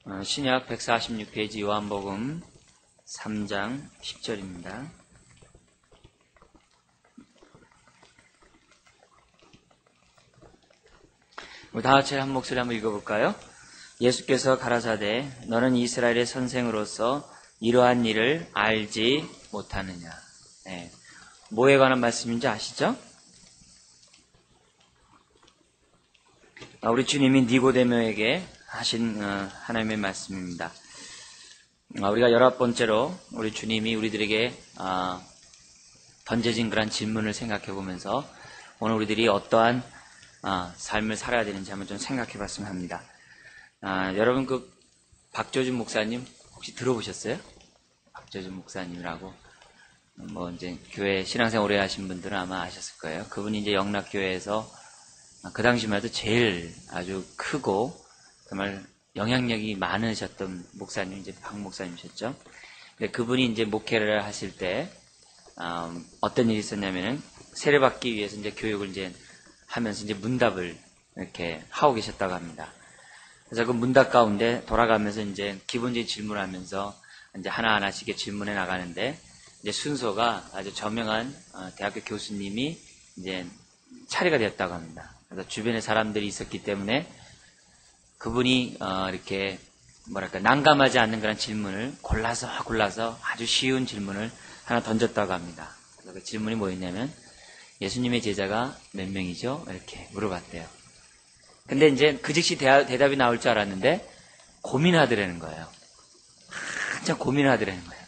신약 146페이지 요한복음 3장 10절입니다. 우리 다같이 한 목소리 한번 읽어볼까요? 예수께서 가라사대 너는 이스라엘의 선생으로서 이러한 일을 알지 못하느냐. 네. 뭐에 관한 말씀인지 아시죠? 우리 주님이 니고데모에게 하신 하나님의 말씀입니다. 우리가 11번째로 우리 주님이 우리들에게 던져진 그런 질문을 생각해 보면서 오늘 우리들이 어떠한 삶을 살아야 되는지 한번 좀 생각해 봤으면 합니다. 여러분 박조준 목사님 혹시 들어보셨어요? 박조준 목사님이라고 이제 교회 신앙생활 오래 하신 분들은 아마 아셨을 거예요. 그분이 이제 영락교회에서 그 당시만 해도 제일 아주 크고 정말 영향력이 많으셨던 목사님, 이제 박 목사님이셨죠. 그분이 이제 목회를 하실 때, 어떤 일이 있었냐면은, 세례받기 위해서 이제 교육을 이제 하면서 이제 문답을 이렇게 하고 계셨다고 합니다. 그래서 그 문답 가운데 돌아가면서 이제 기본적인 질문을 하면서 이제 하나하나씩 질문해 나가는데, 이제 순서가 아주 저명한 대학교 교수님이 이제 차례가 되었다고 합니다. 그래서 주변에 사람들이 있었기 때문에 그분이 이렇게 난감하지 않는 그런 질문을 골라서 아주 쉬운 질문을 하나 던졌다고 합니다. 그래서 그 질문이 뭐였냐면 예수님의 제자가 몇 명이죠? 이렇게 물어봤대요. 근데 이제 그 즉시 대답이 나올 줄 알았는데 고민하더라는 거예요. 한참 고민하더라는 거예요.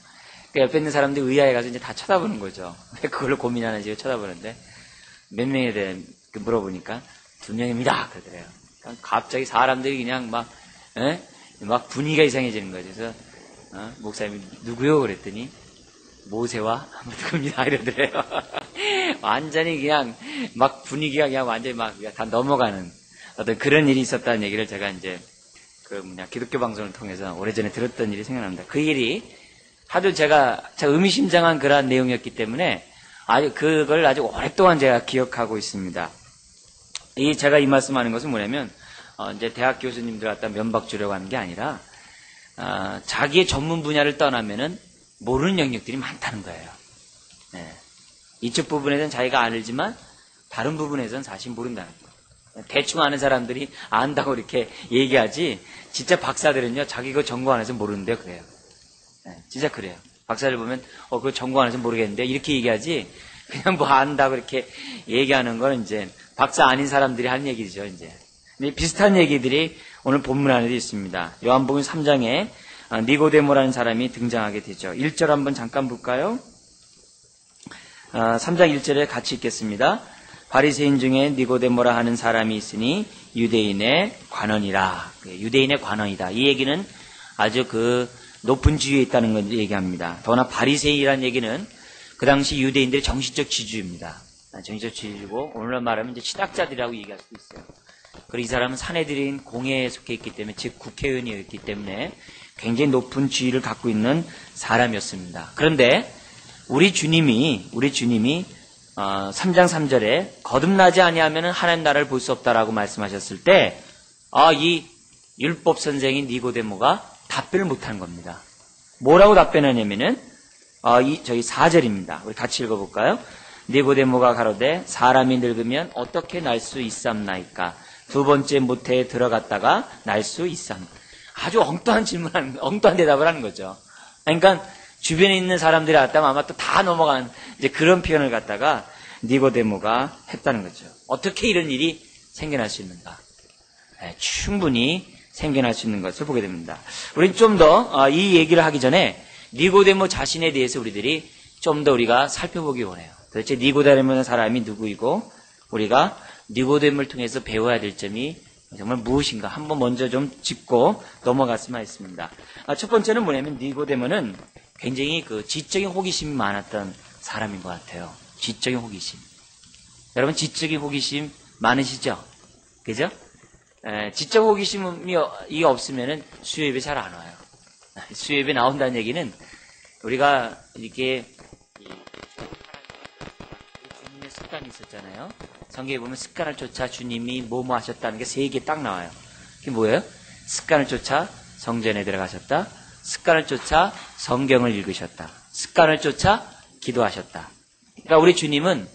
그러니까 옆에 있는 사람들이 의아해가지고 이제 다 쳐다보는 거죠. 왜 그걸로 고민하는지 쳐다보는데 몇 명에 대해 물어보니까 2명입니다. 그러더래요. 갑자기 사람들이 그냥 막 분위기가 이상해지는 거죠. 그래서 목사님이 누구요? 그랬더니 모세와 누구입니다. 이러더래요. 완전히 그냥 막 분위기가 그냥 완전히 막 다 넘어가는 어떤 그런 일이 있었다는 얘기를 제가 이제 기독교 방송을 통해서 오래전에 들었던 일이 생각납니다. 그 일이 하도 제가 의미심장한 그러한 내용이었기 때문에 그걸 아주 오랫동안 제가 기억하고 있습니다. 제가 이 말씀하는 것은 뭐냐면, 이제 대학 교수님들 갖다 면박 주려고 하는 게 아니라, 자기의 전문 분야를 떠나면은 모르는 영역들이 많다는 거예요. 네. 이쪽 부분에서는 자기가 알지만, 다른 부분에서는 사실 모른다는 거예요. 대충 아는 사람들이 안다고 이렇게 얘기하지, 진짜 박사들은요, 자기 그 전공 안에서 모르는데 그래요. 네, 진짜 그래요. 박사를 보면, 그 전공 안에서 모르겠는데, 이렇게 얘기하지, 그냥 안다고 이렇게 얘기하는 건 이제, 박사 아닌 사람들이 하는 얘기죠, 이제. 근데 비슷한 얘기들이 오늘 본문 안에도 있습니다. 요한복음 3장에 니고데모라는 사람이 등장하게 되죠. 1절 한번 잠깐 볼까요? 3장 1절에 같이 읽겠습니다. 바리새인 중에 니고데모라 하는 사람이 있으니 유대인의 관원이라. 유대인의 관원이다. 이 얘기는 아주 높은 지위에 있다는 걸 얘기합니다. 더구나 바리새인이라는 얘기는 그 당시 유대인들의 정신적 지주입니다. 정신적 지주고 오늘날 말하면 이제 신학자들이라고 얘기할 수도 있어요. 그리고 이 사람은 사내들인 공회에 속해 있기 때문에, 즉 국회의원이었기 때문에 굉장히 높은 지위를 갖고 있는 사람이었습니다. 그런데 우리 주님이 3장 3절에 거듭나지 아니하면 하나님 나라를 볼 수 없다라고 말씀하셨을 때 이 율법 선생인 니고데모가 답변을 못하는 겁니다. 뭐라고 답변하냐면은 저희 4절입니다. 우리 같이 읽어볼까요? 니고데모가 가로되 사람이 늙으면 어떻게 날 수 있삼나이까? 2번째 모태에 들어갔다가 날 수 있삼. 아주 엉뚱한 대답을 하는 거죠. 그러니까 주변에 있는 사람들이 왔다면 아마 또 다 넘어간 이제 그런 표현을 갖다가 니고데모가 했다는 거죠. 어떻게 이런 일이 생겨날 수 있는가? 네, 충분히 생겨날 수 있는 것을 보게 됩니다. 우리는 좀 더 이 얘기를 하기 전에 니고데모 자신에 대해서 우리들이 좀 더 우리가 살펴보기 원해요. 도대체 니고데모라는 사람이 누구이고 우리가 니고데모를 통해서 배워야 될 점이 정말 무엇인가 한번 먼저 좀 짚고 넘어갔으면 하겠습니다. 첫 번째는 뭐냐면 니고데모는 굉장히 지적인 호기심이 많았던 사람인 것 같아요. 지적인 호기심. 여러분 지적인 호기심 많으시죠? 그죠? 지적 호기심이 없으면은 수요예배 잘 안 와요. 수요예배 나온다는 얘기는 우리가 이렇게 주님의 습관이 있었잖아요. 성경에 보면 습관을 쫓아 주님이 뭐뭐 하셨다는 게 3개 딱 나와요. 그게 뭐예요? 습관을 쫓아 성전에 들어가셨다. 습관을 쫓아 성경을 읽으셨다. 습관을 쫓아 기도하셨다. 그러니까 우리 주님은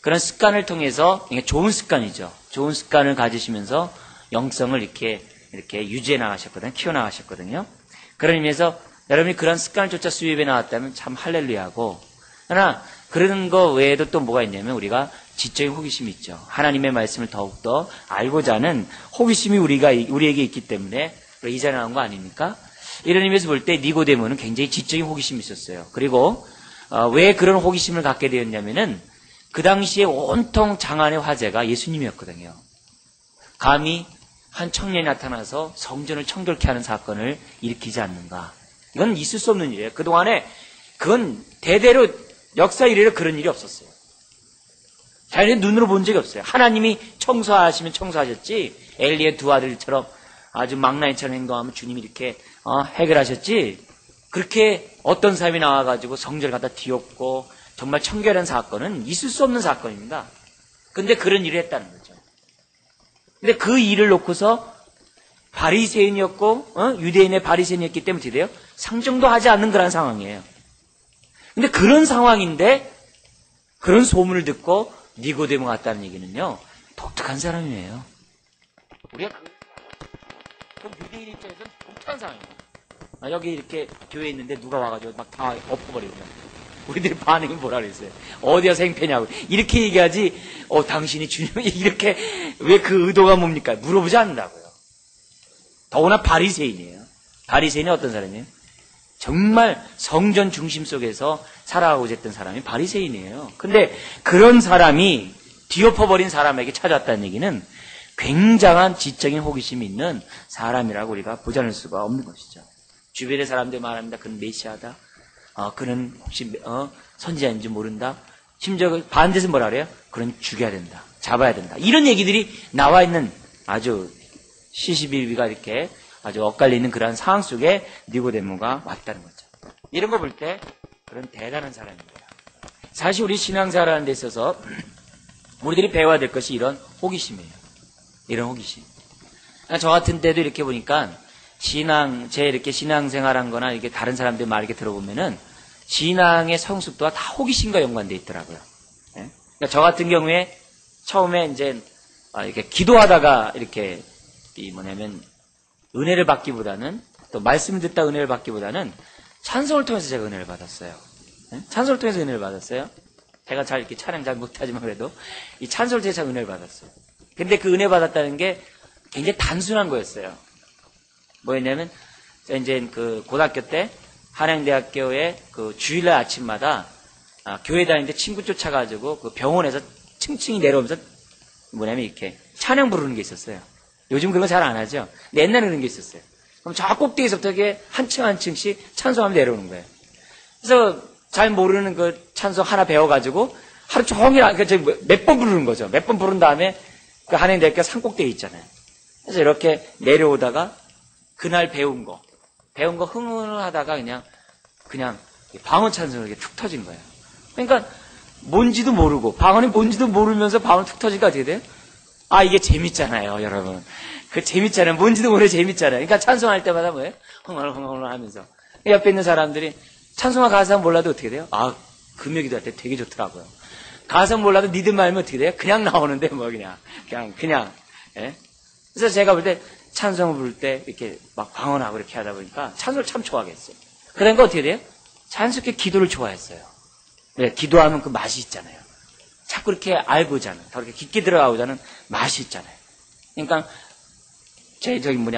그런 습관을 통해서, 좋은 습관이죠. 좋은 습관을 가지시면서 영성을 이렇게 유지해 나가셨거든요. 키워 나가셨거든요. 그런 의미에서 여러분이 그런 습관을 쫓아 수입에 나왔다면 참 할렐루야고, 그러나 그런 거 외에도 또 뭐가 있냐면 우리가 지적인 호기심이 있죠. 하나님의 말씀을 더욱더 알고자 하는 호기심이 우리에게 있기 때문에 이 자리에 나온 거 아닙니까? 이런 의미에서 볼 때 니고데모는 굉장히 지적인 호기심이 있었어요. 그리고 왜 그런 호기심을 갖게 되었냐면은 그 당시에 온통 장안의 화제가 예수님이었거든요. 감히 한 청년이 나타나서 성전을 청결케 하는 사건을 일으키지 않는가. 이건 있을 수 없는 일이에요. 그동안에 그건 대대로 역사 이래로 그런 일이 없었어요. 자연히 눈으로 본 적이 없어요. 하나님이 청소하시면 청소하셨지, 엘리의 두 아들처럼 아주 망나니처럼 행동하면 주님이 이렇게 해결하셨지, 그렇게 어떤 사람이 나와가지고 성전을 갖다 뒤엎고 정말 청결한 사건은 있을 수 없는 사건입니다. 근데 그런 일을 했다는 거죠. 근데 그 일을 놓고서 바리새인이었고 유대인의 바리새인이었기 때문에 어떻게 돼요? 상정도 하지 않는 그런 상황이에요. 근데 그런 상황인데 그런 소문을 듣고 니고데모 같다는 얘기는요, 독특한 사람이에요. 우리가 그 유대인 입장에서는 독특한 상황이에요. 여기 이렇게 교회에 있는데 누가 와가지고 막 다 엎어버리면 우리들이 반응이 뭐라 그랬어요? 어디 가서 행패냐고 이렇게 얘기하지, 당신이 주님이 이렇게 왜 그 의도가 뭡니까? 물어보지 않는다고요. 더구나 바리새인이에요. 바리새인이 어떤 사람이에요? 정말 성전 중심 속에서 살아가고자 했던 사람이 바리새인이에요. 근데 그런 사람이 뒤엎어버린 사람에게 찾아왔다는 얘기는 굉장한 지적인 호기심이 있는 사람이라고 우리가 보자는 수가 없는 것이죠. 주변의 사람들 말합니다. 그는 메시아다. 그는 혹시 선지자인지 모른다. 심지어 반대에서 뭐라 그래요? 그는 죽여야 된다. 잡아야 된다. 이런 얘기들이 나와 있는 아주 시시비비가 이렇게 아주 엇갈리는 그러한 상황 속에 니고데모가 왔다는 거죠. 이런 거 볼 때 그런 대단한 사람입니다. 사실 우리 신앙생활하는 데 있어서 우리들이 배워야 될 것이 이런 호기심이에요. 이런 호기심. 저 같은 때도 이렇게 보니까 제 이렇게 신앙생활한 거나 이렇게 다른 사람들 말 이렇게 들어보면은 신앙의 성숙도가 다 호기심과 연관되어 있더라고요. 예? 그러니까 저 같은 경우에 처음에 이제 이렇게 기도하다가 이렇게 은혜를 받기보다는, 또 말씀을 듣다 은혜를 받기보다는 찬송을 통해서 제가 은혜를 받았어요. 예? 찬송을 통해서 은혜를 받았어요. 제가 잘 이렇게 찬양 잘 못하지만 그래도 이 찬송을 통해서 은혜를 받았어요. 근데 그 은혜 받았다는 게 굉장히 단순한 거였어요. 뭐였냐면, 이제 그 고등학교 때 한양대학교에 그 주일날 아침마다 교회 다니는데 친구 쫓아가지고 그 병원에서 층층이 내려오면서 이렇게 찬양 부르는 게 있었어요. 요즘 그런 거 잘 안 하죠. 근데 옛날에 그런 게 있었어요. 그럼 저 꼭대기에서부터 이렇게 한 층 한 층씩 찬송하면 내려오는 거예요. 그래서 잘 모르는 그 찬송 하나 배워가지고 하루 종일 몇 번 부르는 거죠. 몇 번 부른 다음에 그 한양대학교 산꼭대기 있잖아요. 그래서 이렇게 내려오다가 그날 배운 거 흥을 하다가 그냥 방언 찬송을 이렇게 툭 터진 거예요. 그러니까 뭔지도 모르고 방언이 뭔지도 모르면서 방언 툭 터지니까 어떻게 돼요? 이게 재밌잖아요, 여러분. 그 재밌잖아요. 뭔지도 모르게 재밌잖아요. 그러니까 찬송할 때마다 뭐예요? 흥얼흥얼 하면서 옆에 있는 사람들이 찬송가 가사 몰라도 어떻게 돼요? 금요기도 할 때 되게 좋더라고요. 가사 몰라도 니들 말면 어떻게 돼요? 그냥 나오는데 그냥. 예? 그래서 제가 볼 때 찬송을 부를 때 이렇게 막 방언하고 이렇게 하다 보니까 찬송을 참 좋아하겠어요. 그러니까 어떻게 돼요? 자연스럽게 기도를 좋아했어요. 네, 기도하면 그 맛이 있잖아요. 자꾸 이렇게 알고자 하는, 더 이렇게 깊게 들어가고자 하는 맛이 있잖아요. 그러니까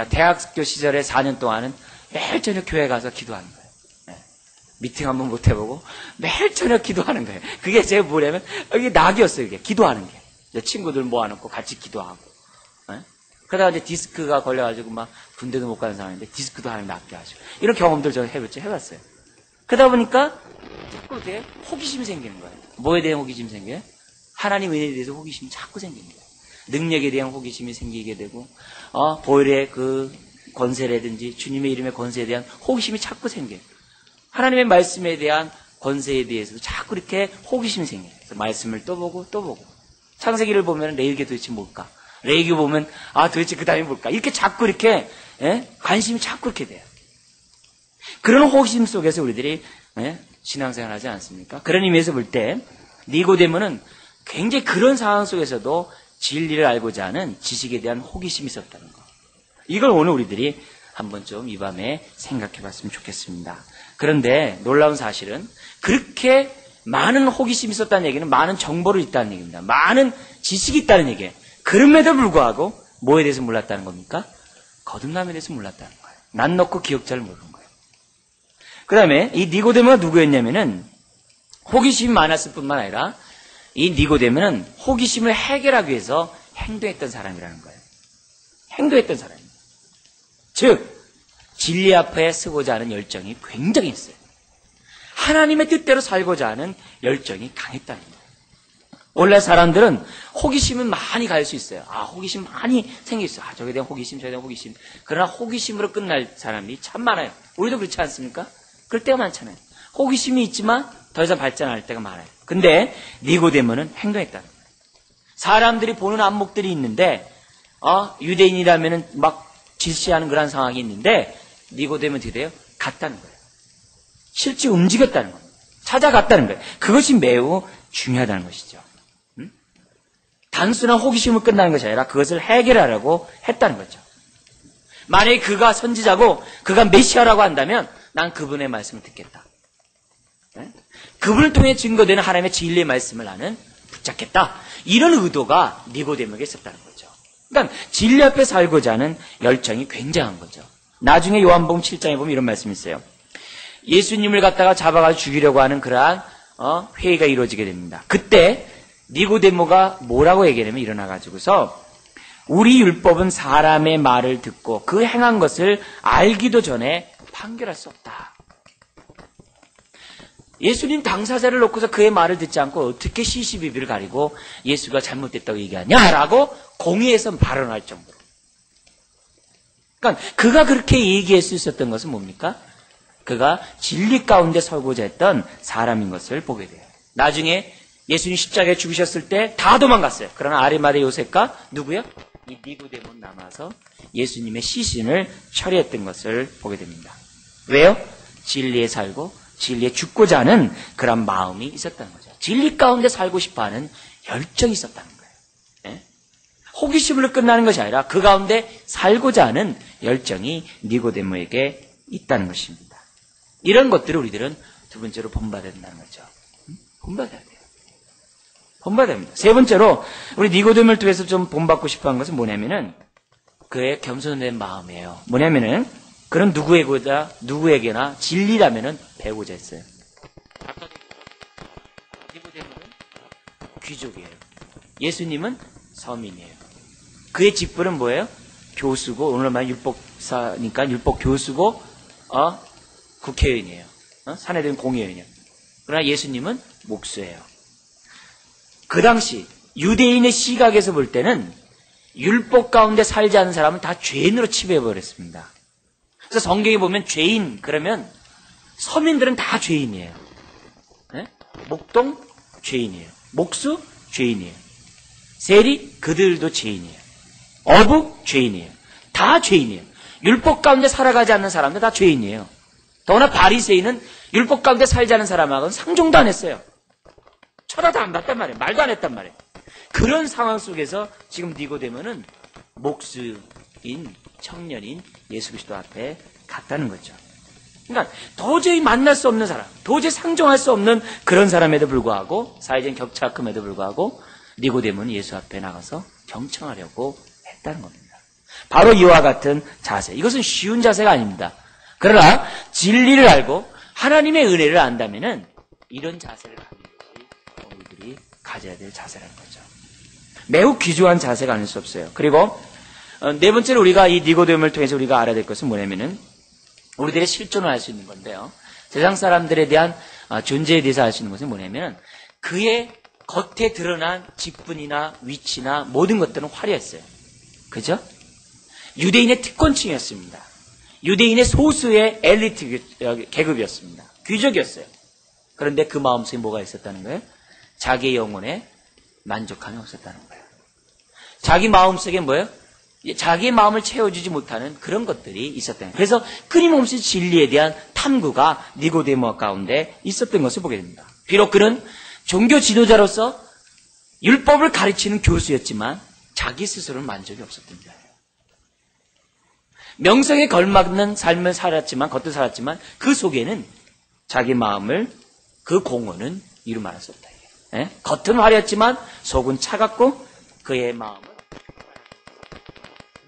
대학교 시절에 4년 동안은 매일 저녁 교회 가서 기도하는 거예요. 네. 미팅 한번 못 해보고 매일 저녁 기도하는 거예요. 그게 제가 뭐냐면 이게 낙이었어요. 이게 기도하는 게. 친구들 모아놓고 같이 기도하고. 네? 그러다가 이제 디스크가 걸려가지고 막 군대도 못 가는 상황인데 디스크도 하나님 낫게 하시고 이런 경험들 제가 해봤어요. 그러다 보니까 자꾸 이렇게 호기심이 생기는 거예요. 뭐에 대한 호기심이 생겨요? 하나님 은혜에 대해서 호기심이 자꾸 생기는 거예요. 능력에 대한 호기심이 생기게 되고 보혈의 그 권세라든지 주님의 이름의 권세에 대한 호기심이 자꾸 생겨요. 하나님의 말씀에 대한 권세에 대해서도 자꾸 이렇게 호기심이 생겨요. 그래서 말씀을 또 보고 또 보고 창세기를 보면 레위기 도대체 뭘까? 레위기 보면 도대체 그 다음에 뭘까? 이렇게 자꾸 이렇게 관심이 자꾸 그렇게 돼요. 그런 호기심 속에서 우리들이 신앙생활 하지 않습니까? 그런 의미에서 볼 때 니고데모는 굉장히 그런 상황 속에서도 진리를 알고자 하는 지식에 대한 호기심이 있었다는 거. 이걸 오늘 우리들이 한번 좀 이 밤에 생각해 봤으면 좋겠습니다. 그런데 놀라운 사실은 그렇게 많은 호기심이 있었다는 얘기는 많은 정보를 있다는 얘기입니다. 많은 지식이 있다는 얘기예요. 그럼에도 불구하고 뭐에 대해서 몰랐다는 겁니까? 거듭남에 대해서 몰랐다는 거예요. 난 넣고 기억자를 모르는 거예요. 그 다음에 이 니고데모가 누구였냐면은 호기심이 많았을 뿐만 아니라 이 니고데모는 호기심을 해결하기 위해서 행동했던 사람이라는 거예요. 행동했던 사람입니다. 즉 진리 앞에 서고자 하는 열정이 굉장히 있어요. 하나님의 뜻대로 살고자 하는 열정이 강했다는 거예요. 원래 사람들은 호기심은 많이 가질 수 있어요. 호기심 많이 생겼어요. 저게 대한 호기심, 저게 대한 호기심. 그러나 호기심으로 끝날 사람이 참 많아요. 우리도 그렇지 않습니까? 그럴 때가 많잖아요. 호기심이 있지만 더 이상 발전 안 할 때가 많아요. 근데 니고데모는 행동했다는 거예요. 사람들이 보는 안목들이 있는데 유대인이라면은 막 질시하는 그런 상황이 있는데 니고데모는 어떻게 돼요? 갔다는 거예요. 실제 움직였다는 겁니다. 찾아갔다는 거예요. 그것이 매우 중요하다는 것이죠. 단순한 호기심을 끝나는 것이 아니라 그것을 해결하려고 했다는 거죠. 만약에 그가 선지자고 그가 메시아라고 한다면 난 그분의 말씀을 듣겠다. 그분을 통해 증거되는 하나님의 진리의 말씀을 나는 붙잡겠다. 이런 의도가 니고데모에게 있었다는 거죠. 그러니까 진리 앞에 살고자 하는 열정이 굉장한 거죠. 나중에 요한복음 7장에 보면 이런 말씀이 있어요. 예수님을 갖다가 잡아가지고 죽이려고 하는 그러한 회의가 이루어지게 됩니다. 그때 니고데모가 뭐라고 얘기하냐면 일어나가지고서 우리 율법은 사람의 말을 듣고 그 행한 것을 알기도 전에 판결할 수 없다. 예수님 당사자를 놓고서 그의 말을 듣지 않고 어떻게 시시비비를 가리고 예수가 잘못됐다고 얘기하냐라고 공의에서 발언할 정도로. 그러니까 그가 그렇게 얘기할 수 있었던 것은 뭡니까? 그가 진리 가운데 서고자 했던 사람인 것을 보게 돼요. 나중에 예수님 십자가에 죽으셨을 때 다 도망갔어요. 그러나 아리마대 요셉과 누구요? 이 니고데모는 남아서 예수님의 시신을 처리했던 것을 보게 됩니다. 왜요? 진리에 살고 진리에 죽고자 하는 그런 마음이 있었다는 거죠. 진리 가운데 살고 싶어하는 열정이 있었다는 거예요. 네? 호기심으로 끝나는 것이 아니라 그 가운데 살고자 하는 열정이 니고데모에게 있다는 것입니다. 이런 것들을 우리들은 두 번째로 본받아야 된다는 거죠. 본받아야 돼요. 본받아야 됩니다. 세 번째로 우리 니고데모를 통해서 좀 본받고 싶어하는 것은 뭐냐면은 그의 겸손된 마음이에요. 뭐냐면은 그는 누구에게나 진리라면은 배우고자 했어요. 니고데모는 귀족이에요. 예수님은 서민이에요. 그의 직분은 뭐예요? 교수고 오늘 말 율법사니까 율법 교수고 국회의원이에요. 사내들은 공의원이에요. 그러나 예수님은 목수예요. 그 당시 유대인의 시각에서 볼 때는 율법 가운데 살지 않는 사람은 다 죄인으로 치부해버렸습니다. 그래서 성경에 보면 죄인 그러면 서민들은 다 죄인이에요. 네? 목동 죄인이에요. 목수 죄인이에요. 세리 그들도 죄인이에요. 어부 죄인이에요. 다 죄인이에요. 율법 가운데 살아가지 않는 사람들 다 죄인이에요. 더구나 바리새인은 율법 가운데 살지 않은 사람하고는 상종도 안 했어요. 쳐다도 안 봤단 말이에요. 말도 안 했단 말이에요. 그런 상황 속에서 지금 니고데모는 목수인 청년인 예수 그리스도 앞에 갔다는 거죠. 그러니까 도저히 만날 수 없는 사람, 도저히 상종할 수 없는 그런 사람에도 불구하고 사회적인 격차가 큼에도 불구하고 니고데모는 예수 앞에 나가서 경청하려고 했다는 겁니다. 바로 이와 같은 자세. 이것은 쉬운 자세가 아닙니다. 그러나 진리를 알고 하나님의 은혜를 안다면은 이런 자세를 갖는 것이 우리들이 가져야 될 자세라는 거죠. 매우 귀중한 자세가 아닐 수 없어요. 그리고 네 번째로 우리가 이 니고데모를 통해서 우리가 알아야 될 것은 뭐냐면은 우리들의 실존을 알 수 있는 건데요. 세상 사람들에 대한 존재에 대해서 알 수 있는 것은 뭐냐면은 그의 겉에 드러난 직분이나 위치나 모든 것들은 화려했어요. 그죠? 유대인의 특권층이었습니다. 유대인의 소수의 엘리트 계급이었습니다. 귀족이었어요. 그런데 그 마음속에 뭐가 있었다는 거예요? 자기의 영혼에 만족함이 없었다는 거예요. 자기 마음속에 뭐예요? 자기의 마음을 채워주지 못하는 그런 것들이 있었던 거예요. 그래서 끊임없이 진리에 대한 탐구가 니고데모 가운데 있었던 것을 보게 됩니다. 비록 그는 종교 지도자로서 율법을 가르치는 교수였지만 자기 스스로는 만족이 없었던 거예요. 명성에 걸맞는 삶을 살았지만, 겉을 살았지만 그 속에는 자기 마음을, 그 공헌은 이루 말할 수 없다. 예? 겉은 화려했지만 속은 차갑고 그의 마음은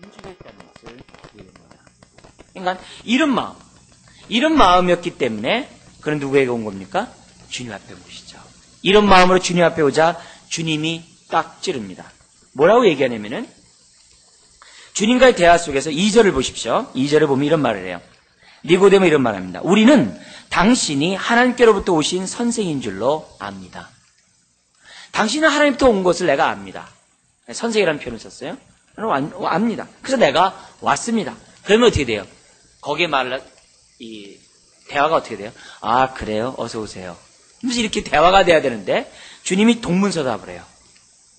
분주했다는 것을 보게 됩니다. 그러니까 이런 마음이었기 때문에 그는 누구에게 온 겁니까? 주님 앞에 오시죠. 이런 마음으로 주님 앞에 오자 주님이 딱 찌릅니다. 뭐라고 얘기하냐면은 주님과의 대화 속에서 2절을 보십시오. 2절을 보면 이런 말을 해요. 니고데모 이런 말을 합니다. 우리는 당신이 하나님께로부터 오신 선생인 줄로 압니다. 당신은 하나님부터 온 것을 내가 압니다. 선생이라는 표현을 썼어요. 압니다. 그래서 내가 왔습니다. 그러면 어떻게 돼요? 거기에 이 대화가 어떻게 돼요? 아, 그래요? 어서 오세요. 무슨 이렇게 대화가 돼야 되는데 주님이 동문서답을 해요.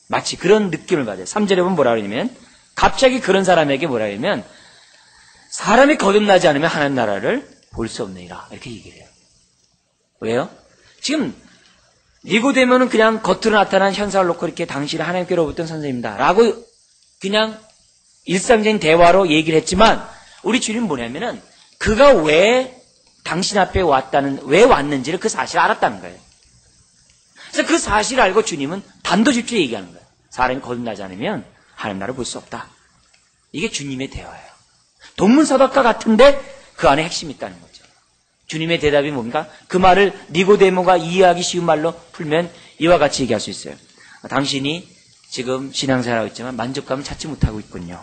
마치 그런 느낌을 받아요. 3절에 보면 뭐라 그러냐면 갑자기 그런 사람에게 뭐라 그러냐면 사람이 거듭나지 않으면 하나님 나라를 볼 수 없느니라 이렇게 얘기를 해요. 왜요? 지금 니고데모는 그냥 겉으로 나타난 현상을 놓고 이렇게 당신이 하나님께로부터 선생님이다 라고 그냥 일상적인 대화로 얘기를 했지만 우리 주님은 뭐냐면은 그가 왜 당신 앞에 왜 왔는지를 그 사실을 알았다는 거예요. 그래서 그 사실을 알고 주님은 단도직입적으로 얘기하는 거예요. 사람이 거듭나지 않으면 하나님 나라를 볼 수 없다. 이게 주님의 대화예요. 동문서답과 같은데 그 안에 핵심이 있다는 거죠. 주님의 대답이 뭡니까? 그 말을 니고데모가 이해하기 쉬운 말로 풀면 이와 같이 얘기할 수 있어요. 당신이 지금 신앙생활하고 있지만 만족감을 찾지 못하고 있군요.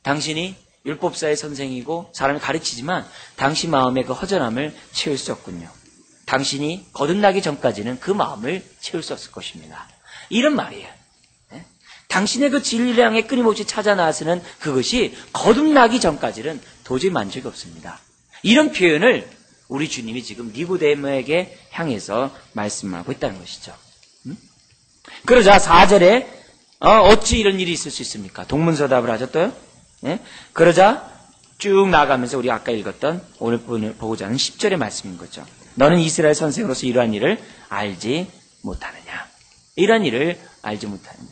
당신이 율법사의 선생이고 사람을 가르치지만 당신 마음의 그 허전함을 채울 수 없군요. 당신이 거듭나기 전까지는 그 마음을 채울 수 없을 것입니다. 이런 말이에요. 네? 당신의 그 진리를 향해 끊임없이 찾아 나서는 그것이 거듭나기 전까지는 도저히 만족이 없습니다. 이런 표현을 우리 주님이 지금 니고데모에게 향해서 말씀하고 있다는 것이죠. 그러자 4절에 어찌 이런 일이 있을 수 있습니까? 동문서답을 하셨어요. 네? 그러자 쭉 나가면서 우리 아까 읽었던 오늘 보고자 하는 10절의 말씀인 거죠. 너는 이스라엘 선생으로서 이러한 일을 알지 못하느냐. 이러한 일을 알지 못하느냐.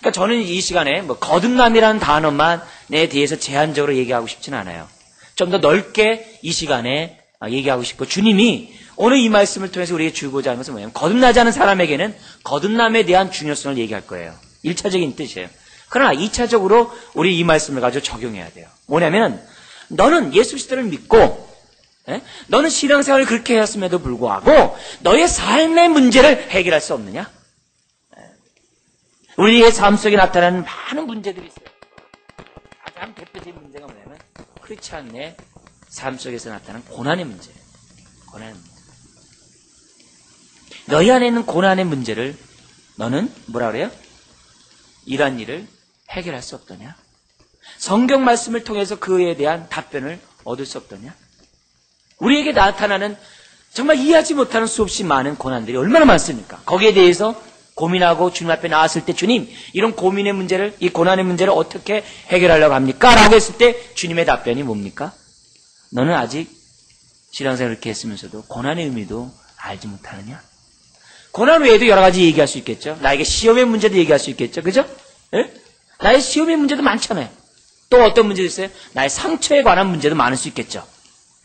그러니까 저는 이 시간에 거듭남이라는 단어만에 대해서 제한적으로 얘기하고 싶지는 않아요. 좀 더 넓게 이 시간에 얘기하고 싶고 주님이 오늘 이 말씀을 통해서 우리에게 주고자 하는 것은 뭐냐면 거듭나지 않은 사람에게는 거듭남에 대한 중요성을 얘기할 거예요. 1차적인 뜻이에요. 그러나 2차적으로 우리 이 말씀을 가지고 적용해야 돼요. 뭐냐면 너는 예수 그리스도를 믿고 너는 신앙생활을 그렇게 했음에도 불구하고 너의 삶의 문제를 해결할 수 없느냐? 우리의 삶 속에 나타나는 많은 문제들이 있어요. 가장 대표적인 문제가 뭐냐면 크리스찬의 삶 속에서 나타나는 고난의 문제예요. 고난의 문제. 너희 안에 있는 고난의 문제를 너는 뭐라 그래요? 이러한 일을 해결할 수 없더냐? 성경 말씀을 통해서 그에 대한 답변을 얻을 수 없더냐? 우리에게 나타나는 정말 이해하지 못하는 수없이 많은 고난들이 얼마나 많습니까? 거기에 대해서 고민하고 주님 앞에 나왔을 때 주님 이런 고민의 문제를 이 고난의 문제를 어떻게 해결하려고 합니까? 라고 했을 때 주님의 답변이 뭡니까? 너는 아직 신앙생활을 이렇게 했으면서도 고난의 의미도 알지 못하느냐? 고난 외에도 여러 가지 얘기할 수 있겠죠. 나에게 시험의 문제도 얘기할 수 있겠죠. 그죠? 예? 나의 시험의 문제도 많잖아요. 또 어떤 문제도 있어요? 나의 상처에 관한 문제도 많을 수 있겠죠.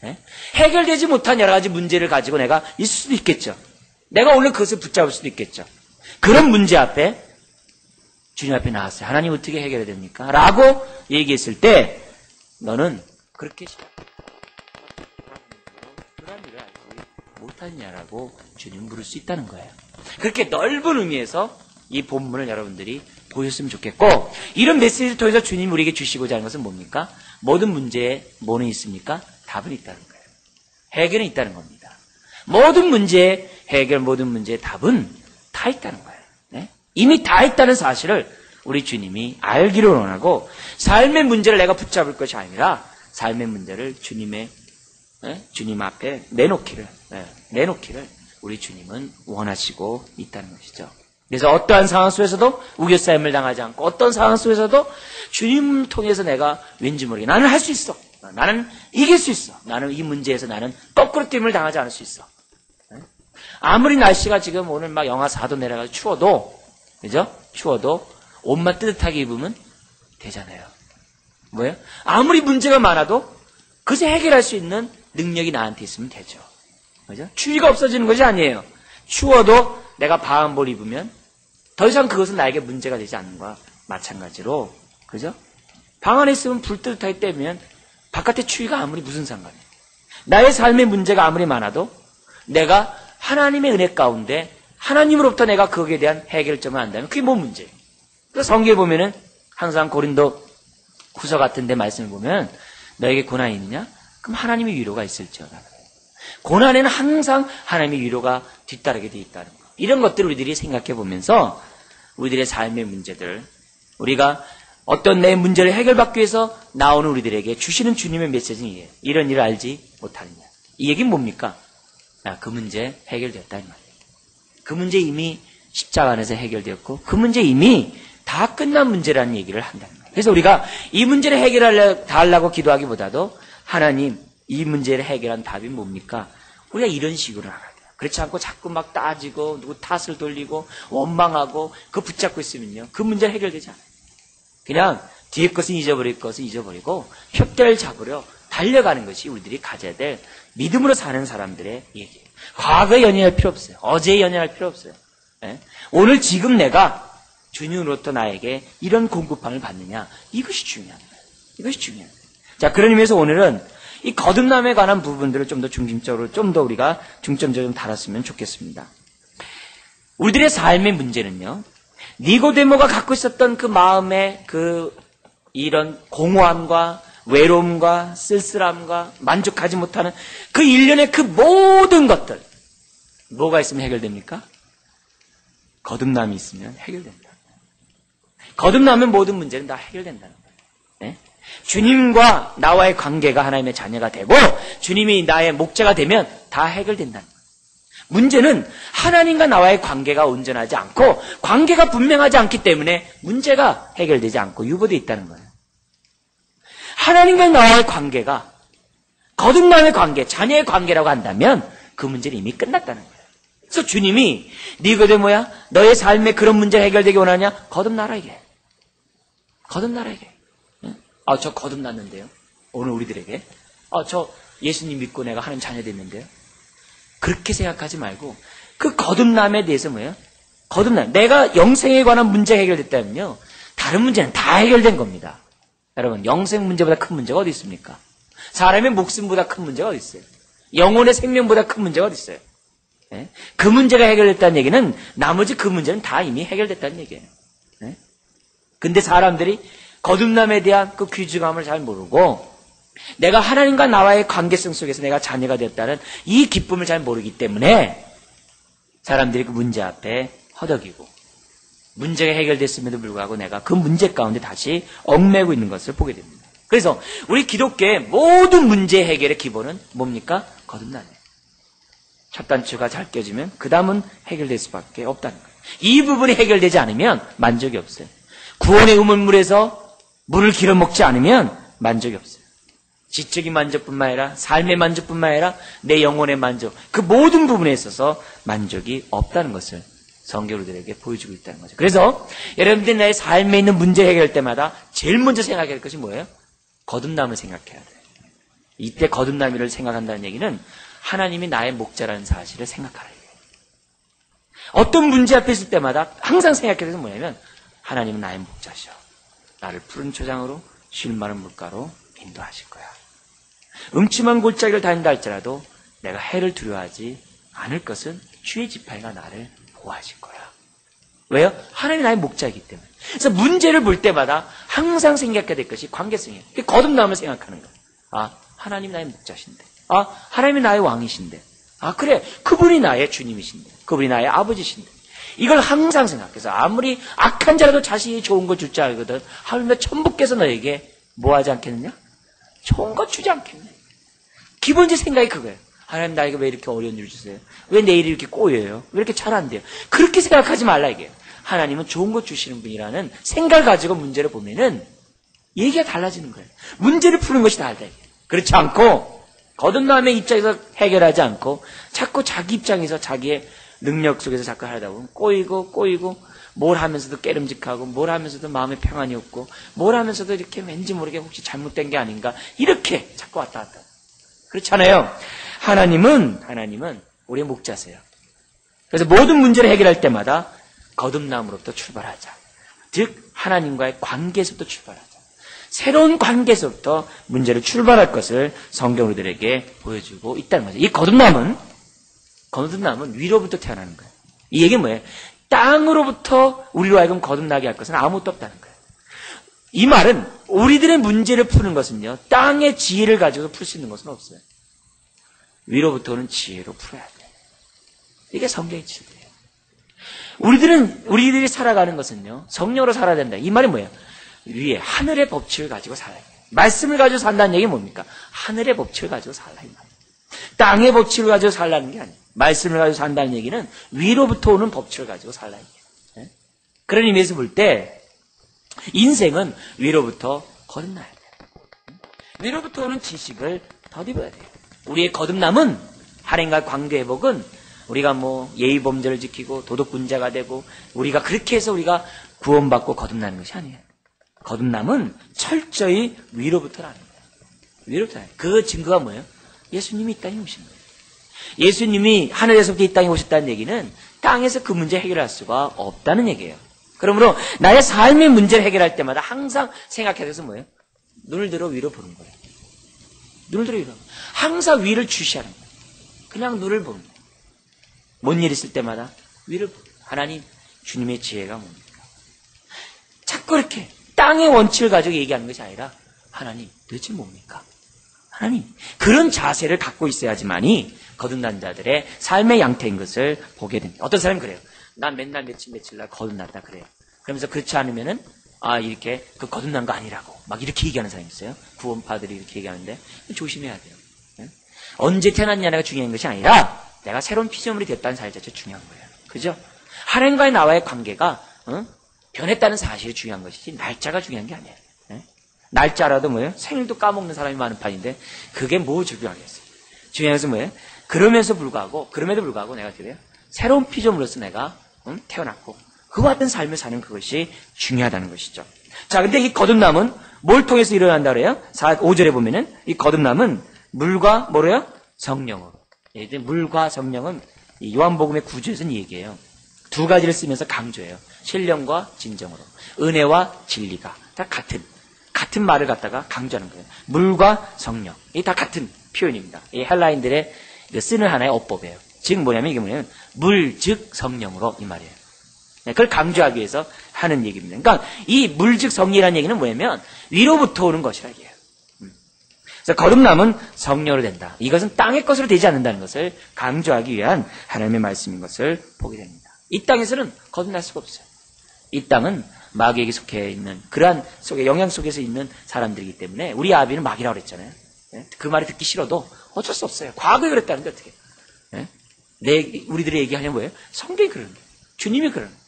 예? 해결되지 못한 여러 가지 문제를 가지고 내가 있을 수도 있겠죠. 내가 오늘 그것을 붙잡을 수도 있겠죠. 그런 문제 앞에 주님 앞에 나왔어요. 하나님 어떻게 해결해야 됩니까? 라고 얘기했을 때 너는 그렇게 그런 일을 알지 못하느냐라고 주님 물을 수 있다는 거예요. 그렇게 넓은 의미에서 이 본문을 여러분들이 보셨으면 좋겠고 이런 메시지를 통해서 주님이 우리에게 주시고자 하는 것은 뭡니까? 모든 문제에 뭐는 있습니까? 답은 있다는 거예요. 해결은 있다는 겁니다. 모든 문제의 해결, 모든 문제의 답은 다 있다는 거예요. 네? 이미 다 있다는 사실을 우리 주님이 알기를 원하고 삶의 문제를 내가 붙잡을 것이 아니라 삶의 문제를 주님 앞에 내놓기를 우리 주님은 원하시고 있다는 것이죠. 그래서 어떠한 상황 속에서도 우겨싸임을 당하지 않고 어떤 상황 속에서도 주님을 통해서 내가 왠지 모르게 나는 할 수 있어. 나는 이길 수 있어. 나는 이 문제에서 나는 거꾸로 뛰임을 당하지 않을 수 있어. 아무리 날씨가 지금 오늘 막 영하 4도 내려가서 추워도, 그죠? 추워도 옷만 뜨뜻하게 입으면 되잖아요. 뭐예요? 아무리 문제가 많아도 그것을 해결할 수 있는 능력이 나한테 있으면 되죠. 그죠? 추위가 없어지는 것이 아니에요. 추워도 내가 방한복을 입으면 더 이상 그것은 나에게 문제가 되지 않는 거와 마찬가지로, 그죠? 방 안에 있으면 불 뜨뜻하게 떼면 바깥의 추위가 아무리 무슨 상관이에요. 나의 삶의 문제가 아무리 많아도 내가 하나님의 은혜 가운데 하나님으로부터 내가 거기에 대한 해결점을 안다면 그게 뭐 문제예요. 그래서 성경에 보면은 항상 고린도 후서 같은 데 말씀을 보면 너에게 고난이 있느냐? 그럼 하나님의 위로가 있을지어다. 고난에는 항상 하나님의 위로가 뒤따르게 되어 있다는 거. 이런 것들을 우리들이 생각해 보면서 우리들의 삶의 문제들, 우리가 어떤 내 문제를 해결받기 위해서 나오는 우리들에게 주시는 주님의 메시지는 이에요. 이런 일을 알지 못하느냐. 이 얘기는 뭡니까? 그 문제 해결되었다는 말이에요. 그 문제 이미 십자가 안에서 해결되었고 그 문제 이미 다 끝난 문제라는 얘기를 한다는 거예요. 그래서 우리가 이 문제를 해결하려고 기도하기보다도 하나님 이 문제를 해결한 답이 뭡니까? 우리가 이런 식으로 나가야 돼요. 그렇지 않고 자꾸 막 따지고 누구 탓을 돌리고 원망하고 그거 붙잡고 있으면요. 그 문제는 해결되지 않아요. 그냥 뒤에 것은 잊어버릴 것은 잊어버리고 혓대를 잡으려 달려가는 것이 우리들이 가져야 될 믿음으로 사는 사람들의 얘기예요. 과거에 연연할 필요 없어요. 어제에 연연할 필요 없어요. 예? 오늘 지금 내가 주님으로부터 나에게 이런 공급함을 받느냐. 이것이 중요한 거예요. 이것이 중요한 거예요. 자, 그런 의미에서 오늘은 이 거듭남에 관한 부분들을 좀 더 중심적으로 좀 더 우리가 중점적으로 다뤘으면 좋겠습니다. 우리들의 삶의 문제는요. 니고데모가 갖고 있었던 그 마음의 이런 공허함과 외로움과 쓸쓸함과 만족하지 못하는 그 일련의 그 모든 것들 뭐가 있으면 해결됩니까? 거듭남이 있으면 해결된다. 거듭나면 모든 문제는 다 해결된다는 거예요. 네? 주님과 나와의 관계가 하나님의 자녀가 되고 주님이 나의 목자가 되면 다 해결된다는 거예요. 문제는 하나님과 나와의 관계가 온전하지 않고 관계가 분명하지 않기 때문에 문제가 해결되지 않고 유보되어 있다는 거예요. 하나님과 나와의 관계가 거듭남의 관계, 자녀의 관계라고 한다면 그 문제는 이미 끝났다는 거예요. 그래서 주님이 니고데모야 너의 삶에 그런 문제가 해결되기 원하냐? 거듭나라 이게. 거듭나라 이게. 저 거듭났는데요. 오늘 우리들에게. 저 예수님 믿고 내가 하나님 자녀 됐는데요. 그렇게 생각하지 말고 그 거듭남에 대해서 뭐예요? 거듭남. 내가 영생에 관한 문제가 해결됐다면요. 다른 문제는 다 해결된 겁니다. 여러분 영생 문제보다 큰 문제가 어디 있습니까? 사람의 목숨보다 큰 문제가 어디 있어요? 영혼의 생명보다 큰 문제가 어디 있어요? 네? 그 문제가 해결됐다는 얘기는 나머지 그 문제는 다 이미 해결됐다는 얘기예요. 네? 근데 사람들이 거듭남에 대한 그 귀중함을 잘 모르고 내가 하나님과 나와의 관계성 속에서 내가 자녀가 되었다는 이 기쁨을 잘 모르기 때문에 사람들이 그 문제 앞에 허덕이고 문제가 해결됐음에도 불구하고 내가 그 문제 가운데 다시 얽매고 있는 것을 보게 됩니다. 그래서 우리 기독교의 모든 문제 해결의 기본은 뭡니까? 거듭남이에요. 첫 단추가 잘 껴지면 그 다음은 해결될 수밖에 없다는 거예요. 이 부분이 해결되지 않으면 만족이 없어요. 구원의 우물물에서 물을 길어 먹지 않으면 만족이 없어요. 지적인 만족뿐만 아니라 삶의 만족뿐만 아니라 내 영혼의 만족, 그 모든 부분에 있어서 만족이 없다는 것을 성경우리들에게 보여주고 있다는 거죠. 그래서 여러분들이 내 삶에 있는 문제 해결 때마다 제일 먼저 생각해야 할 것이 뭐예요? 거듭남을 생각해야 돼요. 이때 거듭남을 생각한다는 얘기는 하나님이 나의 목자라는 사실을 생각하라. 어떤 문제 앞에 있을 때마다 항상 생각해야 되는 게 뭐냐면 하나님은 나의 목자시오. 나를 푸른 초장으로 쉴 마른 물가로 인도하실 거야. 음침한 골짜기를 다닌다 할지라도 내가 해를 두려워하지 않을 것은 주의 지팡이가 나를 보호하실 거야. 왜요? 하나님이 나의 목자이기 때문에. 그래서 문제를 볼 때마다 항상 생각해야 될 것이 관계성이에요. 거듭남을 생각하는 거예요. 하나님이 나의 목자신데. 하나님이 나의 왕이신데. 그래. 그분이 나의 주님이신데. 그분이 나의 아버지신데. 이걸 항상 생각해서 아무리 악한 자라도 자신이 좋은 걸 줄 줄 알거든. 하물며 천부께서 너에게 뭐 하지 않겠느냐? 좋은 거 주지 않겠네. 기본적인 생각이 그거예요. 하나님 나에게 왜 이렇게 어려운 일을 주세요? 왜 내일이 이렇게 꼬여요? 왜 이렇게 잘 안 돼요? 그렇게 생각하지 말라 이게요. 하나님은 좋은 것 주시는 분이라는 생각을 가지고 문제를 보면은 얘기가 달라지는 거예요. 문제를 푸는 것이 달라. 그렇지 않고 거듭남의 입장에서 해결하지 않고 자꾸 자기 입장에서 자기의 능력 속에서 자꾸 하다 보면 꼬이고 뭘 하면서도 깨름직하고 뭘 하면서도 마음에 평안이 없고 뭘 하면서도 이렇게 왠지 모르게 혹시 잘못된 게 아닌가 이렇게 자꾸 왔다 갔다. 그렇잖아요. 하나님은 우리의 목자세요. 그래서 모든 문제를 해결할 때마다 거듭남으로부터 출발하자. 즉 하나님과의 관계에서부터 출발하자. 새로운 관계에서부터 문제를 출발할 것을 성경 우리들에게 보여주고 있다는 거죠. 이 거듭남은 위로부터 태어나는 거예요. 이 얘기는 뭐예요? 땅으로부터 우리로 하여금 거듭나게 할 것은 아무것도 없다는 거예요. 이 말은 우리들의 문제를 푸는 것은요. 땅의 지혜를 가지고 풀 수 있는 것은 없어요. 위로부터 오는 지혜로 풀어야 돼요. 이게 성경의 진리예요. 우리들이 살아가는 것은요. 성령으로 살아야 된다. 이 말이 뭐예요? 위에 하늘의 법칙을 가지고 살아야 돼요. 말씀을 가지고 산다는 얘기는 뭡니까? 하늘의 법칙을 가지고 살라 이 말이에요. 땅의 법칙을 가지고 살라는 게 아니에요. 말씀을 가지고 산다는 얘기는 위로부터 오는 법칙을 가지고 살라 이게요. 그런 의미에서 볼 때 인생은 위로부터 거듭나야 돼요. 위로부터 오는 지식을 덧입어야 돼요. 우리의 거듭남은 하나님과 관계 회복은 우리가 예의 범죄를 지키고 도덕군자가 되고 우리가 그렇게 해서 우리가 구원받고 거듭나는 것이 아니에요. 거듭남은 철저히 위로부터라는 거예요. 위로부터. 그 증거가 뭐예요? 예수님이 이 땅에 오신 거예요. 예수님이 하늘에서부터 이 땅에 오셨다는 얘기는 땅에서 그 문제 해결할 수가 없다는 얘기예요. 그러므로 나의 삶의 문제를 해결할 때마다 항상 생각해서 뭐예요? 눈을 들어 위로 보는 거예요. 눈을 들어 위로. 항상 위를 주시하는 거예요. 그냥 눈을 보는 거예요. 뭔 일 있을 때마다 위를 하나님 주님의 지혜가 뭡니까? 자꾸 이렇게 땅의 원칙을 가지고 얘기하는 것이 아니라 하나님 도대체 뭡니까? 하나님 그런 자세를 갖고 있어야지만이 거듭난 자들의 삶의 양태인 것을 보게 됩니다. 어떤 사람은 그래요. 난 맨날 며칠 날 거듭났다 그래요. 그러면서 그렇지 않으면은 이렇게 그 거듭난 거 아니라고 막 이렇게 얘기하는 사람이 있어요. 구원파들이 이렇게 얘기하는데 조심해야 돼요. 언제 태어났냐가 중요한 것이 아니라 내가 새로운 피조물이 됐다는 사실 자체가 중요한 거예요. 그죠? 하나님과의 나와의 관계가 변했다는 사실이 중요한 것이지 날짜가 중요한 게 아니에요. 날짜라도 뭐예요? 생일도 까먹는 사람이 많은 판인데 그게 뭐 중요하겠어요? 중요한 것은 뭐예요? 그럼에도 불구하고 내가 어떻게 돼요? 새로운 피조물로서 내가 태어났고 그와 같은 삶을 사는 그것이 중요하다는 것이죠. 자, 근데 이 거듭남은 뭘 통해서 일어난다 그래요? 5절에 보면은 이 거듭남은 물과 뭐래요? 성령으로. 물과 성령은 이 요한복음의 9절에서는 얘기해요. 두 가지를 쓰면서 강조해요. 신령과 진정으로. 은혜와 진리가 다 같은 말을 갖다가 강조하는 거예요. 물과 성령. 이게 다 같은 표현입니다. 이 헬라인들의 쓰는 하나의 어법이에요. 즉 이게 뭐냐면 물, 즉 성령으로 이 말이에요. 그걸 강조하기 위해서 하는 얘기입니다. 그러니까 이 물, 즉 성령이라는 얘기는 뭐냐면 위로부터 오는 것이라 얘기해요. 그래서 거듭남은 성령으로 된다. 이것은 땅의 것으로 되지 않는다는 것을 강조하기 위한 하나님의 말씀인 것을 보게 됩니다. 이 땅에서는 거듭날 수가 없어요. 이 땅은 마귀에게 속해 있는 그러한 영향 속에서 있는 사람들이기 때문에 우리 아비는 마귀라고 그랬잖아요. 그 말이 듣기 싫어도 어쩔 수 없어요. 과거에 그랬다는데 어떻게 우리들이 얘기하려면 뭐예요? 성경이 그러는 거예요. 주님이 그러는 거예요.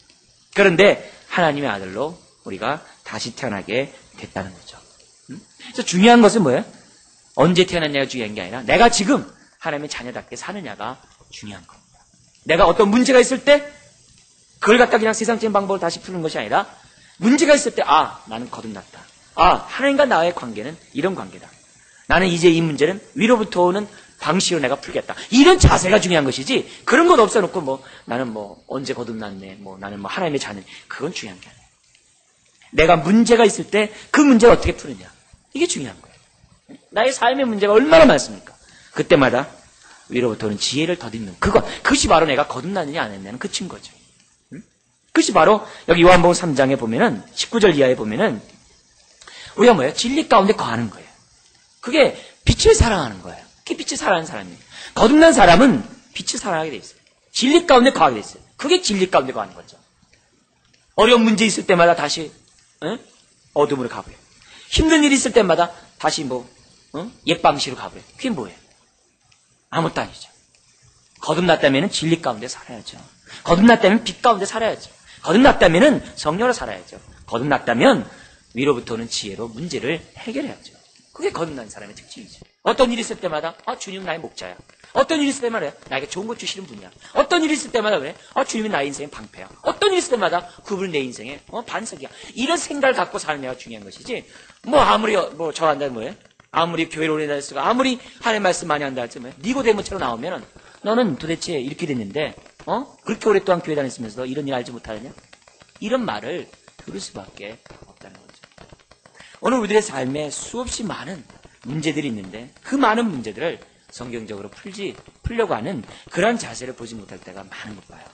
그런데 하나님의 아들로 우리가 다시 태어나게 됐다는 거죠. 그래서 중요한 것은 뭐예요? 언제 태어났냐가 중요한 게 아니라 내가 지금 하나님의 자녀답게 사느냐가 중요한 겁니다. 내가 어떤 문제가 있을 때 그걸 갖다 그냥 세상적인 방법으로 다시 푸는 것이 아니라 문제가 있을 때 나는 거듭났다. 하나님과 나의 관계는 이런 관계다. 나는 이제 이 문제는 위로부터 오는 방식으로 내가 풀겠다. 이런 자세가 중요한 것이지 그런 것 없어놓고 나는 언제 거듭났네 나는 하나님의 자녀 그건 중요한 게 아니에요. 내가 문제가 있을 때 그 문제를 어떻게 푸느냐 이게 중요한 거예요. 나의 삶의 문제가 얼마나 많습니까? 그때마다 위로부터 오는 지혜를 덧입는 그것이 바로 내가 거듭났느냐 안 했느냐는 그 증거죠. 그것이 바로 여기 요한복음 3장에 보면은 19절 이하에 보면은 우리가 뭐예요? 진리 가운데 거하는 거예요. 그게 빛을 사랑하는 거예요. 그게 빛을 사랑하는 사람이에요. 거듭난 사람은 빛을 사랑하게 돼 있어요. 진리 가운데 거하게 돼 있어요. 그게 진리 가운데 거하는 거죠. 어려운 문제 있을 때마다 다시 어둠으로 가버려요. 힘든 일이 있을 때마다 다시 옛 방식으로 가버려요. 그게 뭐예요? 아무것도 아니죠. 거듭났다면 진리 가운데 살아야죠. 거듭났다면 빛 가운데 살아야죠. 거듭났다면은 성령으로 살아야죠. 거듭났다면 위로부터 오는 지혜로 문제를 해결해야죠. 그게 거듭난 사람의 특징이죠. 어떤 일이 있을 때마다 주님은 나의 목자야. 어떤 일이 있을 때마다 나에게 좋은 것 주시는 분이야. 어떤 일이 있을 때마다 그래. 주님이 나의 인생의 방패야. 어떤 일이 있을 때마다 그분은 내 인생의 반석이야. 이런 생각을 갖고 사는 내가 중요한 것이지. 아무리 저한다는 뭐예요? 아무리 교회를 오래 다녔으고 아무리 하나님의 말씀 많이 한다 할지 뭐예요? 니고데모처럼 나오면은 너는 도대체 이렇게 됐는데 그렇게 오랫동안 교회 다녔으면서도 이런 일 알지 못하느냐? 이런 말을 들을 수밖에 없다는 거죠. 오늘 우리들의 삶에 수없이 많은 문제들이 있는데 그 많은 문제들을 성경적으로 풀려고 하는 그런 자세를 보지 못할 때가 많은 것 봐요.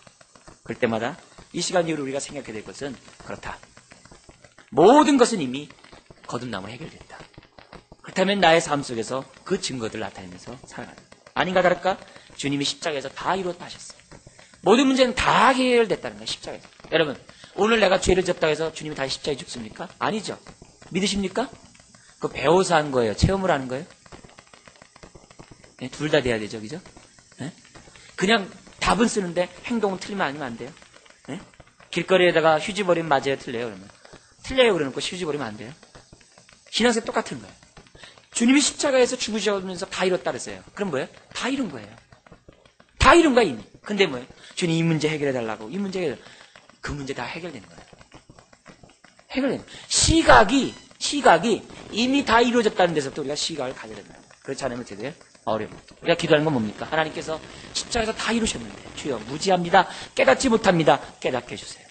그럴 때마다 이 시간 이후로 우리가 생각해야 될 것은 그렇다. 모든 것은 이미 거듭남으로 해결됐다. 그렇다면 나의 삶 속에서 그 증거들을 나타내면서 살아간다. 아닌가 다를까? 주님이 십자가에서 다 이루었다 하셨어요. 모든 문제는 다 해결됐다는 거예요. 십자가에서. 여러분, 오늘 내가 죄를 졌다고 해서 주님이 다시 십자가에 죽습니까? 아니죠. 믿으십니까? 그거 배워서 한 거예요? 체험을 하는 거예요? 네, 둘 다 돼야 되죠. 그죠? 네? 그냥 답은 쓰는데 행동은 틀리면 아니면 안 돼요. 네? 길거리에다가 휴지 버리면 맞아요? 틀려요? 그러면? 틀려요? 그러놓고 휴지 버리면 안 돼요? 신앙생활 똑같은 거예요. 주님이 십자가에서 죽으시면서 다 이뤘다 그랬어요. 그럼 뭐예요? 다 이룬 거예요. 다 이룬 거야, 이미. 근데 뭐예요? 주님 이 문제 해결해달라고. 이 문제 그 문제 다 해결된 거예요. 해결된 거예요. 시각이 이미 다 이루어졌다는 데서부터 우리가 시각을 가져야 된다. 그렇지 않으면 어떻게 돼요? 어려워요. 우리가 기도하는 건 뭡니까? 하나님께서 십자가에서 다 이루셨는데 주여 무지합니다. 깨닫지 못합니다. 깨닫게 해주세요.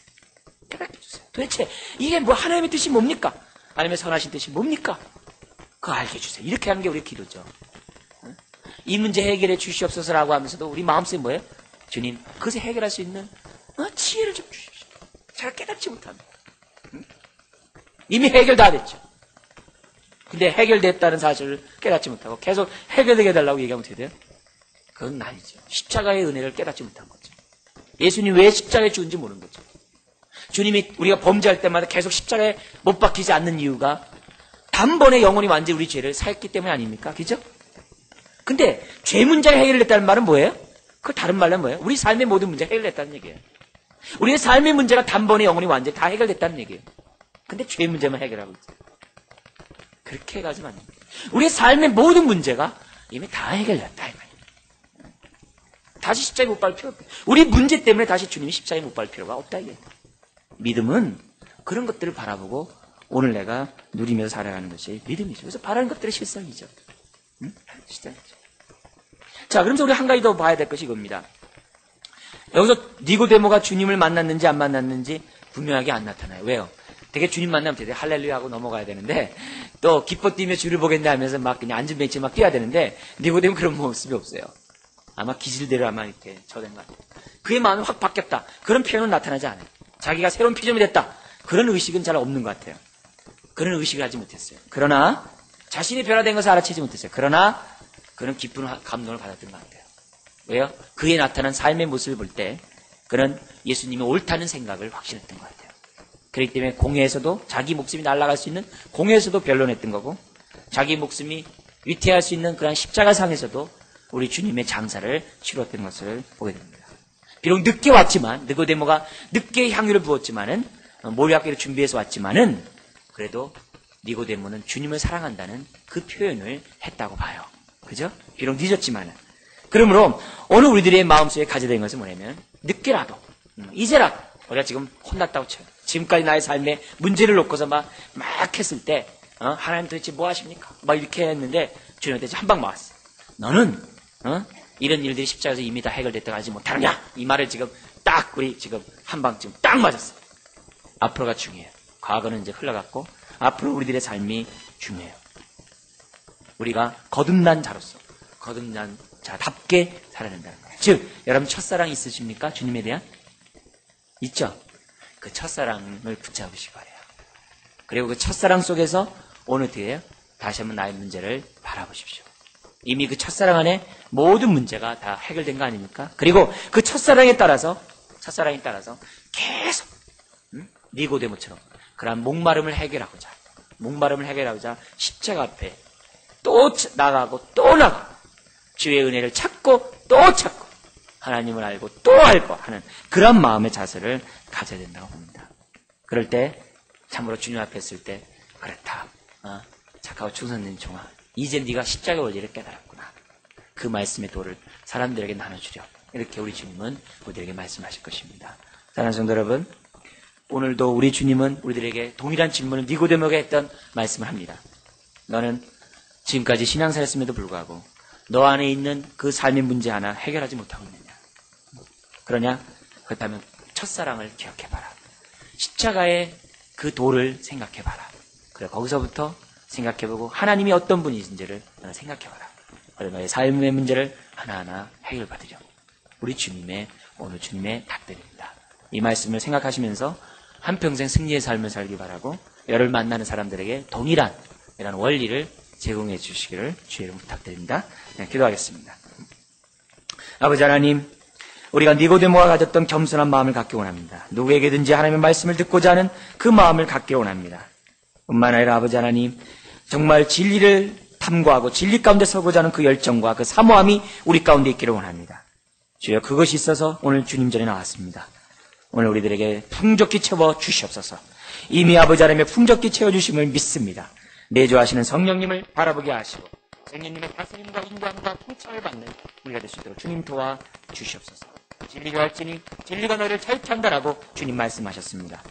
깨닫게 해주세요. 도대체 이게 하나님의 뜻이 뭡니까? 하나님의 선하신 뜻이 뭡니까? 그거 알게 해주세요. 이렇게 하는 게 우리의 기도죠. 이 문제 해결해 주시옵소서라고 하면서도 우리 마음속에 뭐예요? 주님, 그것을 해결할 수 있는 지혜를 좀 주십시오. 제가 깨닫지 못합니다. 이미 해결 다 됐죠. 근데 해결됐다는 사실을 깨닫지 못하고 계속 해결되게 해달라고 얘기하면 어떻게 돼요? 그건 아니죠. 십자가의 은혜를 깨닫지 못한 거죠. 예수님 왜 십자가에 죽은지 모르는 거죠. 주님이 우리가 범죄할 때마다 계속 십자가에 못 박히지 않는 이유가 단번에 영원히 완전히 우리 죄를 사했기 때문에 아닙니까? 그죠? 근데 죄 문제가 해결됐다는 말은 뭐예요? 그 다른 말은 뭐예요? 우리 삶의 모든 문제가 해결됐다는 얘기예요. 우리의 삶의 문제가 단번에 영원히 완전히 다 해결됐다는 얘기예요. 근데 죄 문제만 해결하고 있어요. 그렇게 해가지고 안 됩니다. 우리의 삶의 모든 문제가 이미 다 해결됐다. 이 말이에요. 다시 십자가에 못 박을 필요 없다. 우리 문제 때문에 다시 주님이 십자가에 못 박을 필요가 없다. 이게. 믿음은 그런 것들을 바라보고 오늘 내가 누리면서 살아가는 것이 믿음이죠. 그래서 바라는 것들의 실상이죠. 실상이죠. 자, 그러면서 우리 한 가지 더 봐야 될 것이 이겁니다. 여기서 니고데모가 주님을 만났는지 안 만났는지 분명하게 안 나타나요. 왜요? 되게 주님 만나면 되게 할렐루야 하고 넘어가야 되는데 또 기뻐 뛰며 주를 보겠네 하면서 막 그냥 앉은 벤치에 막 뛰어야 되는데 니고데모 그런 모습이 없어요. 아마 기질대로 아마 이렇게 저된 것 같아요. 그의 마음이 확 바뀌었다. 그런 표현은 나타나지 않아요. 자기가 새로운 피조물이 됐다. 그런 의식은 잘 없는 것 같아요. 그런 의식을 하지 못했어요. 그러나 자신이 변화된 것을 알아채지 못했어요. 그러나 그는 기쁜 감동을 받았던 것 같아요. 왜요? 그에 나타난 삶의 모습을 볼 때 그는 예수님이 옳다는 생각을 확신했던 것 같아요. 그렇기 때문에 공회에서도 자기 목숨이 날아갈 수 있는 공회에서도 변론했던 거고 자기 목숨이 위태할 수 있는 그런 십자가상에서도 우리 주님의 장사를 치렀던 것을 보게 됩니다. 비록 늦게 왔지만 니고데모가 늦게 향유를 부었지만은 모략계를 준비해서 왔지만은 그래도 니고데모는 주님을 사랑한다는 그 표현을 했다고 봐요. 그죠? 비록 늦었지만은. 그러므로 오늘 우리들의 마음속에 가져야 되는 것은 뭐냐면 늦게라도 이제라도 우리가 지금 혼났다고 쳐요. 지금까지 나의 삶에 문제를 놓고서 막 했을 때 하나님 도대체 뭐 하십니까? 막 이렇게 했는데 주님한테 한 방 맞았어. 너는 이런 일들이 십자가에서 이미 다 해결됐다고 하지 못하느냐? 이 말을 지금 딱 우리 지금 한 방쯤 딱 맞았어. 앞으로가 중요해요. 과거는 이제 흘러갔고 앞으로 우리들의 삶이 중요해요. 우리가 거듭난 자로서 거듭난 자답게 살아야 된다는 거예요. 즉 여러분 첫사랑 있으십니까? 주님에 대한? 있죠? 그 첫사랑을 붙잡으시기 바래요. 그리고 그 첫사랑 속에서 오늘 어떻게 해요? 다시 한번 나의 문제를 바라보십시오. 이미 그 첫사랑 안에 모든 문제가 다 해결된 거 아닙니까? 그리고 그 첫사랑에 따라서 계속 니고데모처럼 그런 목마름을 해결하고자 십자가 앞에 또 나가고 또 나가고 주의 은혜를 찾고 또 찾고 하나님을 알고 또 알고 하는 그런 마음의 자세를 가져야 된다고 봅니다. 그럴 때 참으로 주님 앞에 있을 때 그렇다. 착하고 충성된 종아, 이제 네가 십자가의 원리를 깨달았구나. 그 말씀의 도를 사람들에게 나눠주려. 이렇게 우리 주님은 우리에게 말씀하실 것입니다. 사랑하는 성도 여러분, 오늘도 우리 주님은 우리들에게 동일한 질문을 니고데모에게 했던 말씀을 합니다. 너는 지금까지 신앙생활했음에도 불구하고 너 안에 있는 그 삶의 문제 하나 해결하지 못하고 있느냐? 그러냐? 그렇다면 첫사랑을 기억해봐라. 십자가의 그 도를 생각해봐라. 그래, 거기서부터 생각해보고 하나님이 어떤 분이신지를 생각해봐라. 그래, 너의 삶의 문제를 하나하나 해결받으려. 우리 주님의, 오늘 주님의 답들입니다. 이 말씀을 생각하시면서 한평생 승리의 삶을 살기 바라고 여러를 만나는 사람들에게 동일한 이런 원리를 제공해 주시기를 주의 이름 부탁드립니다. 네, 기도하겠습니다. 아버지 하나님, 우리가 니고데모가 가졌던 겸손한 마음을 갖기 원합니다. 누구에게든지 하나님의 말씀을 듣고자 하는 그 마음을 갖기 원합니다. 뿐만 아니라 아버지 하나님, 정말 진리를 탐구하고 진리 가운데 서고자 하는 그 열정과 그 사모함이 우리 가운데 있기를 원합니다. 주여, 그것이 있어서 오늘 주님 전에 나왔습니다. 오늘 우리들에게 풍족히 채워 주시옵소서. 이미 아버지 하나님의 풍족히 채워주심을 믿습니다. 내주하시는 성령님을 바라보게 하시고 성령님의 다스림과 인도함과 통찰을 받는 우리가 될 수 있도록 주님 도와 주시옵소서. 진리가 할지니 진리가 너를 자유케 한다라고 주님 말씀하셨습니다.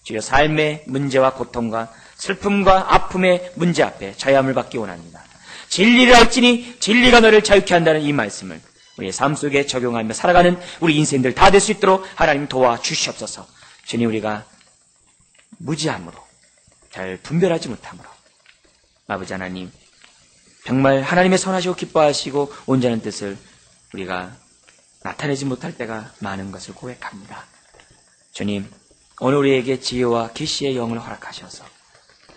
주여, 삶의 문제와 고통과 슬픔과 아픔의 문제 앞에 자유함을 받기 원합니다. 진리를 할지니 진리가 너를 자유케 한다는 이 말씀을 우리의 삶 속에 적용하며 살아가는 우리 인생들 다 될 수 있도록 하나님 도와주시옵소서. 주님, 우리가 무지함으로 잘 분별하지 못함으로 아버지 하나님, 정말 하나님의 선하시고 기뻐하시고 온전한 뜻을 우리가 나타내지 못할 때가 많은 것을 고백합니다. 주님, 오늘 우리에게 지혜와 계시의 영을 허락하셔서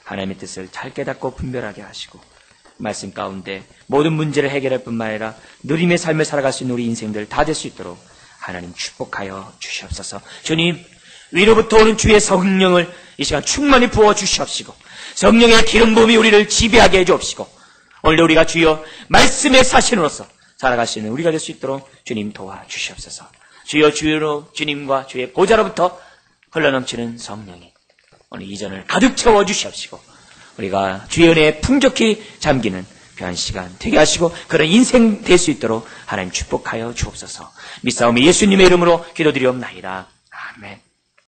하나님의 뜻을 잘 깨닫고 분별하게 하시고 말씀 가운데 모든 문제를 해결할 뿐만 아니라 누림의 삶을 살아갈 수 있는 우리 인생들 다 될 수 있도록 하나님 축복하여 주시옵소서. 주님, 위로부터 오는 주의 성령을 이 시간 충만히 부어 주시옵시고 성령의 기름 부음이 우리를 지배하게 해 주옵시고 오늘도 우리가 주여 말씀의 사신으로서 살아갈 수 있는 우리가 될 수 있도록 주님 도와주시옵소서. 주여, 주로 주님과 주의 보좌로부터 흘러넘치는 성령이 오늘 이전을 가득 채워 주시옵시고 우리가 주의 은혜에 풍족히 잠기는 귀한 시간 되게 하시고 그런 인생 될 수 있도록 하나님 축복하여 주옵소서. 믿사오며 예수님의 이름으로 기도드리옵나이다. 아멘.